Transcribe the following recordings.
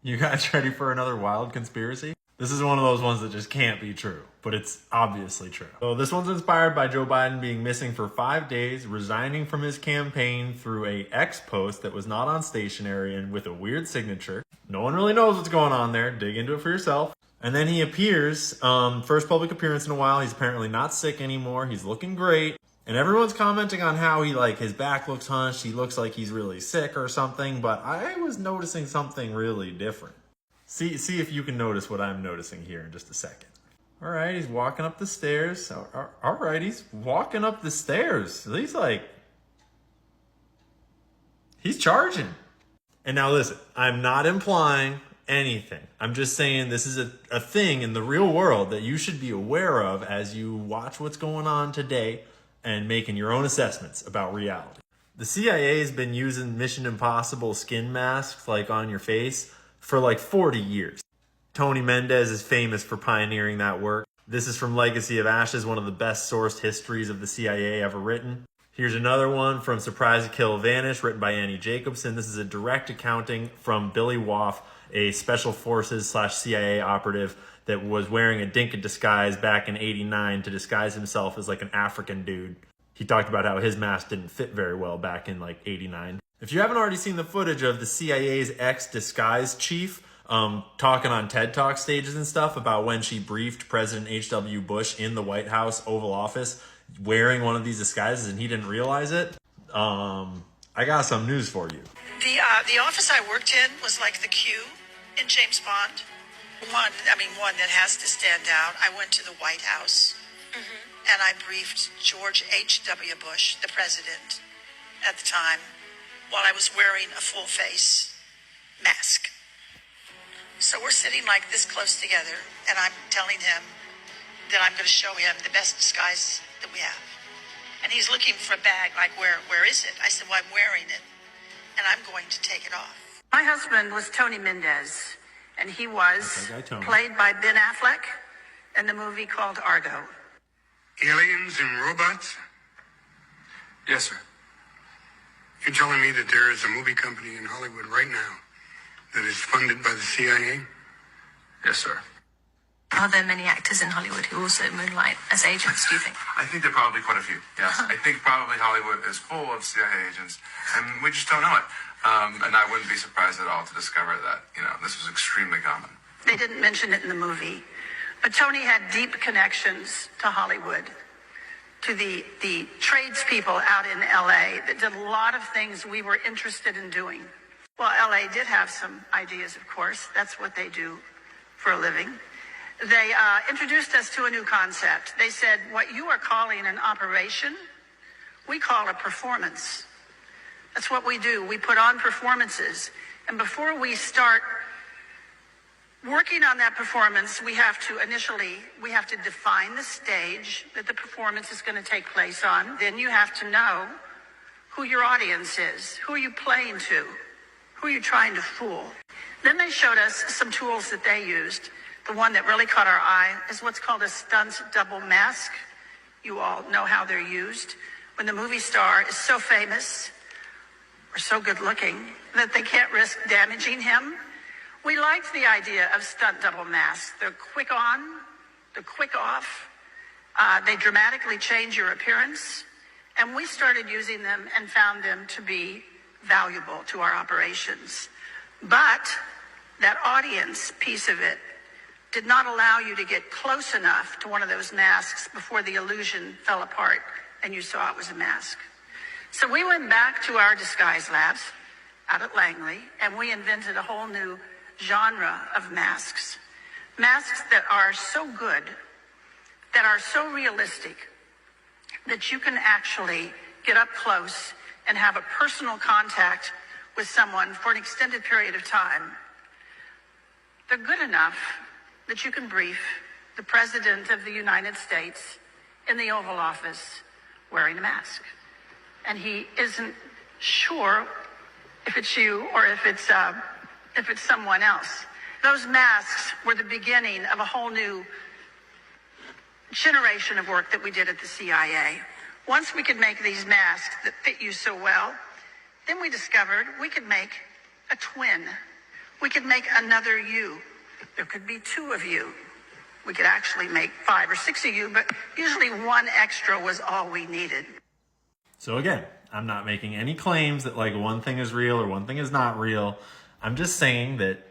You guys ready for another wild conspiracy? This is one of those ones that just can't be true, but it's obviously true. So this one's inspired by Joe Biden being missing for 5 days, resigning from his campaign through a X post that was not on stationery and with a weird signature. No one really knows what's going on there. Dig into it for yourself. And then he appears, first public appearance in a while. He's apparently not sick anymore. He's looking great. And everyone's commenting on how his back looks hunched. He looks like he's really sick or something. But I was noticing something really different. See if you can notice what I'm noticing here in just a second. All right, he's walking up the stairs. All right, he's walking up the stairs. He's charging. And now listen, I'm not implying anything. I'm just saying this is a thing in the real world that you should be aware of as you watch what's going on today and making your own assessments about reality. The CIA has been using Mission Impossible skin masks on your face for 40 years. Tony Mendez is famous for pioneering that work. This is from Legacy of Ashes, one of the best sourced histories of the CIA ever written. Here's another one from Surprise to Kill Vanish, written by Annie Jacobson. This is a direct accounting from Billy Waff, a Special Forces / CIA operative that was wearing a Dinka disguise back in '89 to disguise himself as an African dude. He talked about how his mask didn't fit very well back in '89. If you haven't already seen the footage of the CIA's ex-disguise chief talking on TED Talk stages and stuff about when she briefed President H.W. Bush in the White House Oval Office wearing one of these disguises and he didn't realize it, I got some news for you. The office I worked in was like the Q in James Bond. One that has to stand out. I went to the White House and I briefed George H.W. Bush, the president at the time, while I was wearing a full face mask. So we're sitting this close together and I'm telling him that I'm going to show him the best disguise that we have. And he's looking for a bag, where is it? I said, well, I'm wearing it and I'm going to take it off. My husband was Tony Mendez, and he was played by Ben Affleck in the movie called Argo. Aliens and robots? Yes, sir. You're telling me that there is a movie company in Hollywood right now that is funded by the CIA? Yes, sir. Are there many actors in Hollywood who also moonlight as agents, do you think? I think there are probably quite a few, yes. I think probably Hollywood is full of CIA agents, and we just don't know it. And I wouldn't be surprised at all to discover that, this was extremely common. They didn't mention it in the movie, but Tony had deep connections to Hollywood, to the tradespeople out in L.A. that did a lot of things we were interested in doing. Well, L.A. did have some ideas, of course. That's what they do for a living. They introduced us to a new concept. They said, what you are calling an operation, we call a performance. That's what we do. We put on performances. And before we start working on that performance, we have to define the stage that the performance is going to take place on. Then you have to know who your audience is, who are you playing to, who are you trying to fool. Then they showed us some tools that they used. The one that really caught our eye is what's called a stunt double mask. You all know how they're used. When the movie star is so famous or so good looking that they can't risk damaging him. We liked the idea of stunt double masks. They're quick on, they're quick off. They dramatically change your appearance. And we started using them and found them to be valuable to our operations. But that audience piece of it did not allow you to get close enough to one of those masks before the illusion fell apart and you saw it was a mask. So we went back to our disguise labs out at Langley and we invented a whole new genre of masks. Masks that are so good, that are so realistic, that you can actually get up close and have a personal contact with someone for an extended period of time. They're good enough that you can brief the President of the United States in the Oval Office wearing a mask. And he isn't sure if it's you or if it's someone else. Those masks were the beginning of a whole new generation of work that we did at the CIA. Once we could make these masks that fit you so well, then we discovered we could make a twin. We could make another you. There could be two of you. We could actually make 5 or 6 of you, but usually one extra was all we needed. So again, I'm not making any claims that like one thing is real or one thing is not real. I'm just saying that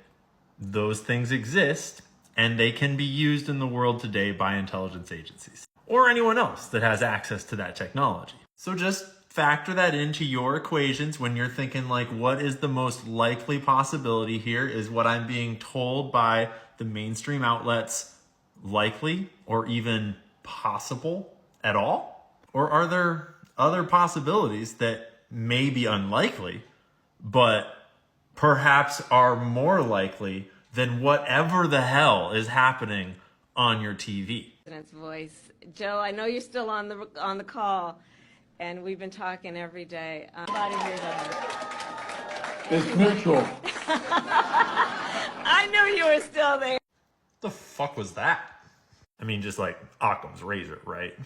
those things exist and they can be used in the world today by intelligence agencies or anyone else that has access to that technology. So just factor that into your equations when you're thinking like, what is the most likely possibility here? Is what I'm being told by the mainstream outlets likely or even possible at all? Or are there other possibilities that may be unlikely, but perhaps are more likely than whatever the hell is happening on your TV? President's voice. Joe, I know you're still on the call, and we've been talking every day. Somebody here doesn't. It's mutual. I knew you were still there. The fuck was that? I mean, just like Occam's razor, right?